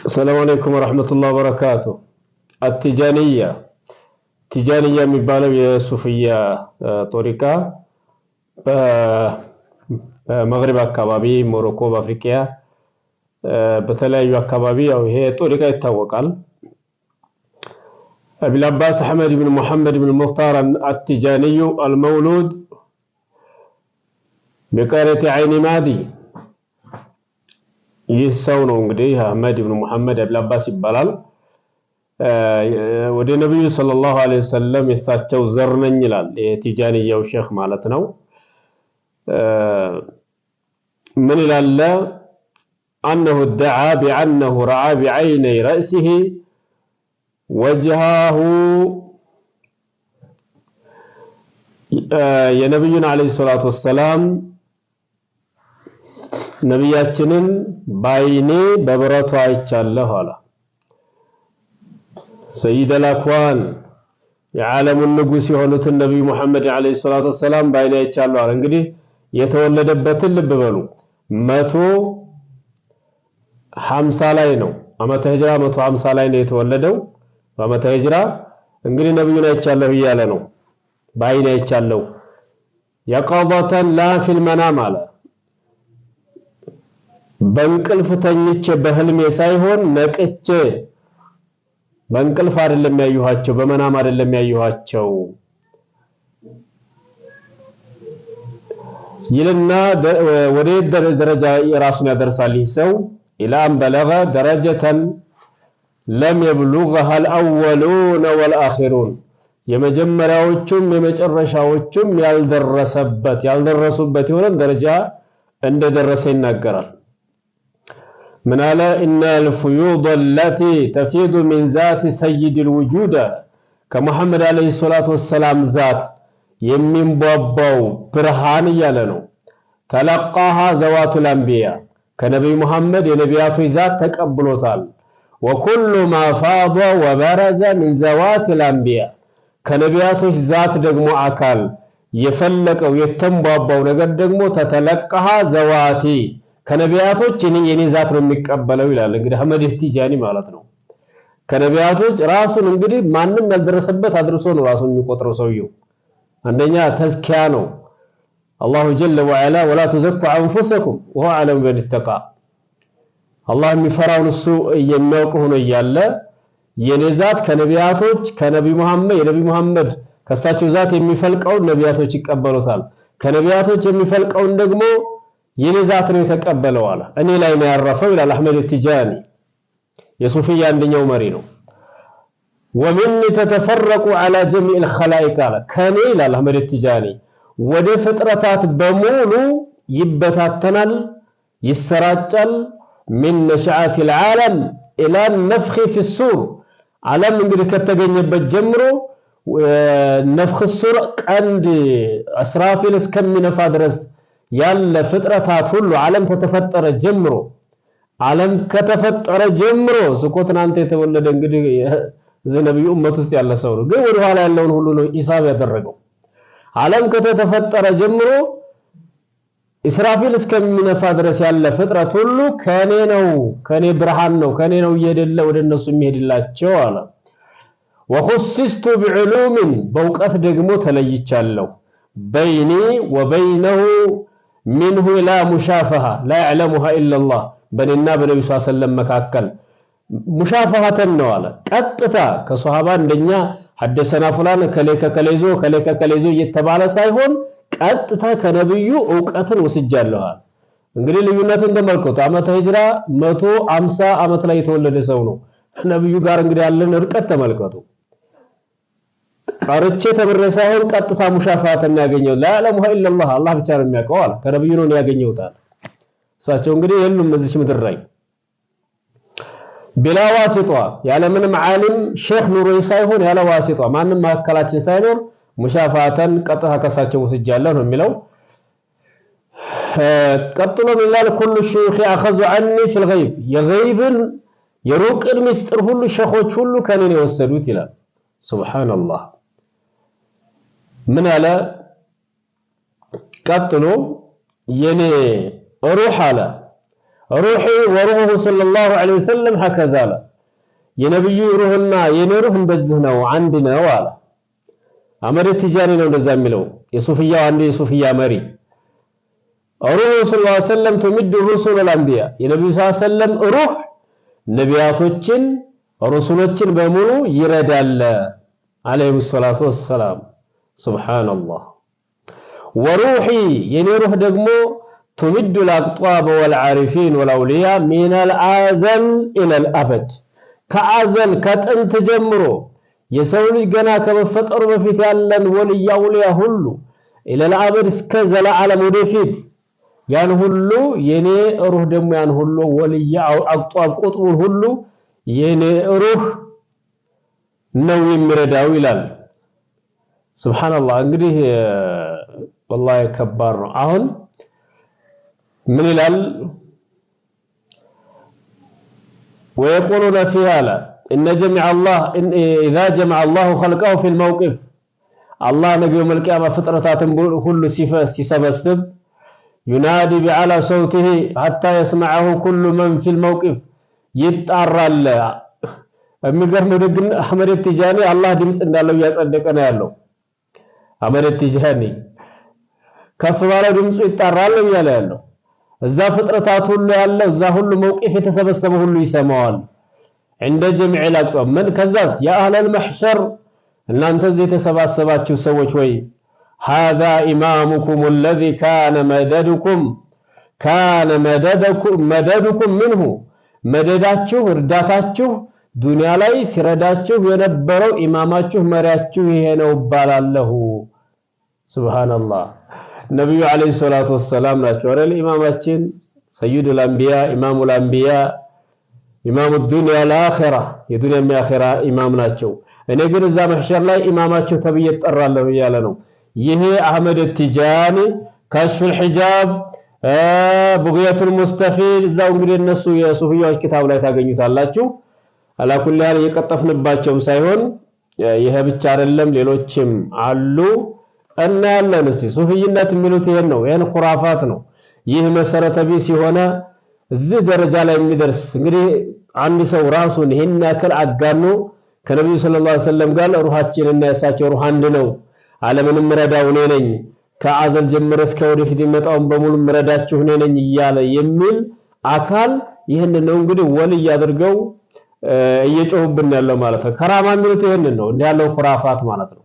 السلام عليكم ورحمة الله وبركاته. التجانية የሚባለው የሱፍያ ጦሪቃ በመግሪብ አካባቢ ሞሮኮ በአፍሪካ በተለያዩ አካባቢ ያው ይሄ ጦሪቃ ይታወቃል። أبي العباس أحمد بن محمد بن المختار التجاني المولود بقرية عين مادي ይህ ሰው ነው እንግዲህ አህመድ ኢብኑ መሐመድ አብዱል አባስ ይባላል። ወደ ነብዩ ሰለላሁ ዐለይሂ ወሰለም የሳቸው ዘር ነኝ ይላል። የቲጃንያው ሼክ ማለት ነው። ምን ይላል? أنه ادعى بأنه رأى بعيني رأسه وجهه የነብዩን ዐለይሂ ሰላቱ ወሰላም ነብያችንን ባይኔ በብረቱ አይቻለሁ አለ። ሰይድ አልአክዋን የዓለሙን ንጉስ የሆኑትን ነብዩ መሐመድ ዐለይሂ ሰላቱ ወሰላም ባይኔ አይቻለሁ አለ። እንግዲህ የተወለደበትን ልብ በሉ 150 ላይ ነው። ዓመተ ሂጅራ 150 ላይ ነው የተወለደው በዓመተ ሂጅራ። እንግዲህ ነብዩን አይቻለሁ እያለ ነው። ባይኔ አይቻለሁ የቀضተን ላ ፊል መናም አለ። በእንቅልፍ ተኝቼ በህልሜ ሳይሆን ነቅቼ በእንቅልፍ አይደለም ያዩኋቸው በመናም አይደለም ያዩኋቸው ይልና ወደ ደረጃ የራሱን ያደርሳል። ይህ ሰው ኢላም በለገ ደረጀተን ለም يبلغها الاولون والاخرون የመጀመሪያዎቹም የመጨረሻዎቹም ያልደረሱበት የሆነ ደረጃ እንደደረሰ ይናገራል። من قال إن الفيوض التي تفيض من ذات سيد الوجود كمحمد عليه الصلاة والسلام ذات يمين بابو برهان يالنو تلقاها زوات الأنبياء كنبي محمد ينبيات ذات تقبلوتال وكل ما فاض وبرز من زوات الأنبياء كنبيات ذات دقمو أكال يفلق ويتنبابو نقد دقمو تتلقاها زواتي ከነቢያቶች የኔ ዛት ነው የሚቀበለው ይላል። እንግዲህ አህመድ ኢብቲጃኒ ማለት ነው። ከነቢያቶች ራሱን እንግዲህ ማንም ያልደረሰበት አድርሶ ነው ራሱን የሚቆጥረው ሰውየው። አንደኛ ተዝኪያ ነው። አላሁ ጀለ ወዐላ ወላ ተዘኩ አንፉሰኩም ወሁወ አዕለሙ ቢመን ኢተቃ። አላህ የሚፈራውን እሱ የሚያውቅ ሆኖ እያለ የኔ ዛት ከነቢያቶች ከነብዩ መሐመድ የነብዩ መሐመድ ከሳቸው ዛት የሚፈልቀውን ነቢያቶች ይቀበሉታል። ከነቢያቶች የሚፈልቀውን ደግሞ የኔ ዛት ነው የተቀበለው አለ። እኔ ላይ ነው ያረፈው ይላል አህመድ ኢብቲጃኒ የሱፊያ አንደኛው መሪ ነው። ومن تتفرق على جميع الخلائق አለ። ከኔ ይላል አህመድ ኢብቲጃኒ ወደ ፍጥረታት በሙሉ ይበታተናል ይሰራጫል። من نشأة العالم الى النفخ في الصور ዓለም እንግዲህ ከተገኘበት ጀምሮ ነፍኽ الصور ቀንድ እስራፊል እስከሚነፋ ድረስ ያለ ፍጥረታት ሁሉ ዓለም ከተፈጠረ ጀምሮ ስቆትናንተ የተወለደ እንግዲህ ዘነብዩ ኡመት ውስጥ ያለ ሰው ነው። ግን ወደ ኋላ ያለውን ሁሉ ነው ሂሳብ ያደረገው። ዓለም ከተፈጠረ ጀምሮ እስራፊል እስከሚነፋ ድረስ ያለ ፍጥረት ሁሉ ከኔ ነው፣ ከኔ ብርሃን ነው፣ ከኔ ነው እየደለ ወደ እነሱ የሚሄድላቸው አለ። وخصصت بعلوم በእውቀት ደግሞ ተለይቻለሁ بيني وبينه منه لا مشافهة لا يعلمها إلا الله بنينا بنبي صلى الله عليه وسلم مكاكل مشافهة نوالا قطتا كصحابة እንደኛ حدثنا فلان كليك كليزو እየተባለ ሳይሆን ቀጥታ ከነብዩ ዕውቀትን ወስጃለሁ። እንግዲህ ልዩነቱን ተመልከቱ። ዓመተ ሂጅራ 150 ዓመት ላይ የተወለደ ሰው ነው። ነብዩ ጋር እንግዲህ ያለን ርቀት ተመልከቱ። ቀርቼ ተብሬ ሳይሆን ቀጥታ ሙሻፋተን ያገኘው ለዓለሙ ኢላላህ አላህ ብቻ ነው የሚያውቀው አለ። ከነብዩ ነው ያገኘውታል። እሳቸው እንግዲህ የሉም እዚህ ምድር ላይ ቢላ ዋሲጧ ያለ ምንም ዓሊም ሼክ ኑሮ ሳይሆን ያለ ዋሲጧ ማንም ማከላችን ሳይኖር ሙሻፋተን ቀጥታ ከሳቸው ወስጃለሁ ነው የሚለው። ቀጥሎ ይላል ኩሉ ሹኺ አخذ عني في الغيب የገይብን የሩቅን ምስጢር ሁሉ ሼኾች ሁሉ ከኔ ነው የወሰዱት ይላል። ሱብሃንአላህ ምን አለ ቀጥሎ የኔ ሩህ አለ روحي وروحه صلى الله عليه وسلم هكذا لا የነብዩ ሩህና የኔ ሩህ እንደዚህ ነው አንድ ነው አለ አህመድ ትጃኒ ነው እንደዛ የሚለው የሱፊያው አንዱ የሱፊያ መሪ ሩህ ሰለላሁ ዐለይሂ ወሰለም ተምድ ሩሱል አልአንቢያ የነብዩ ሰለላሁ ዐለይሂ ወሰለም ሩህ ነቢያቶችን ሩሱሎችን በሙሉ ይረዳል አለይሂ ሰላቱ ወሰላም ሱብሃንአላህ ወሩሂ የኔ ሩህ ደግሞ تمد الأقطاب والعارفين والأولياء من الأزل إلى الأبد كأزل كتنت جمرو يسولي جنا كبفتر بفيت يالن ولي أولياء هلو إلى الأبد اسكزل على مدفيت يعني هلو يني روح دم يعني هلو ولي أو أقطاب قطب هلو يني روح نوي مرداوي لال سبحان الله انقريه والله كبار عهن من الال ويقولون فيها لا إن جمع الله إذا جمع الله خلقه في الموقف الله نبي يوم القيامة فطرتات كل سيسبسب ينادي بعلى صوته حتى يسمعه كل من في الموقف يتعرى የሚገርም ደግን አህመድ ትጃኒ አላህ ድምጽ እንዳለው ያጸደቀና ያለው አህመድ ትጃኒ ከፍ ባለ ድምጽ ይጣራል እያለ ያለው እዛ ፍጥረታት ሁሉ ያለው እዛ ሁሉ መውቂፍ የተሰበሰበ ሁሉ ይሰማዋል عند جميع الاقطاب من كذاس يا اهل المحشر እናንተ እዚህ የተሰባሰባችሁ ሰዎች ወይ هذا امامكم الذي كان مددكم منه መደዳችሁ እርዳታችሁ ዱንያ ላይ ሲረዳችሁ የነበረው ኢማማችሁ መሪያችሁ ይሄ ነው ባላለሁ ሱብሃንአላህ ነብዩ አለይሂ ሰላቱ ወሰለም ናቸው አይደል ኢማማችን ሰይዱል አንቢያ ኢማሙል አንቢያ ኢማሙ ዱንያ ለአኺራ የዱንያም የአኺራ ኢማም ናቸው እኔ ግን እዛ መህሸር ላይ ኢማማቸው ተብዬ ተጠራለሁ ያለ ነው ይሄ አህመድ ትጃኒ ከሽፉል ሒጃብ ቡግያቱል ሙስተፊድ እዛው እንግዲህ እነሱ የሱፊያዎች ኪታብ ላይ ታገኙታላችሁ አላኩል ያለ የቀጠፍንባቸው ሳይሆን ይሄ ብቻ አይደለም ሌሎችም አሉ እና ያለን ሱፊይነት የሚሉት ይሄን ነው ይሄን ኹራፋት ነው ይህ መሰረተ ቢስ የሆነ እዚህ ደረጃ ላይ የሚደርስ እንግዲህ አንድ ሰው ራሱን ይሄን ያክል አጋኖ ከነብዩ ሰለላሁ ዐለይሂ ወሰለም ጋር ሩሃችንና ያሳቸው ሩህ አንድ ነው ዓለምንም ረዳው እኔ ነኝ ከአዘል ጀምሮ እስከ ወደፊት የሚመጣውን በሙሉ ረዳችሁ እኔ ነኝ ይያለ የሚል አካል ይሄን ነው እንግዲህ ወልይ ያድርገው እየጮህብን ያለው ማለት ነው ከራማ የሚሉት ይሄን ነው እንዲያለው ኹራፋት ማለት ነው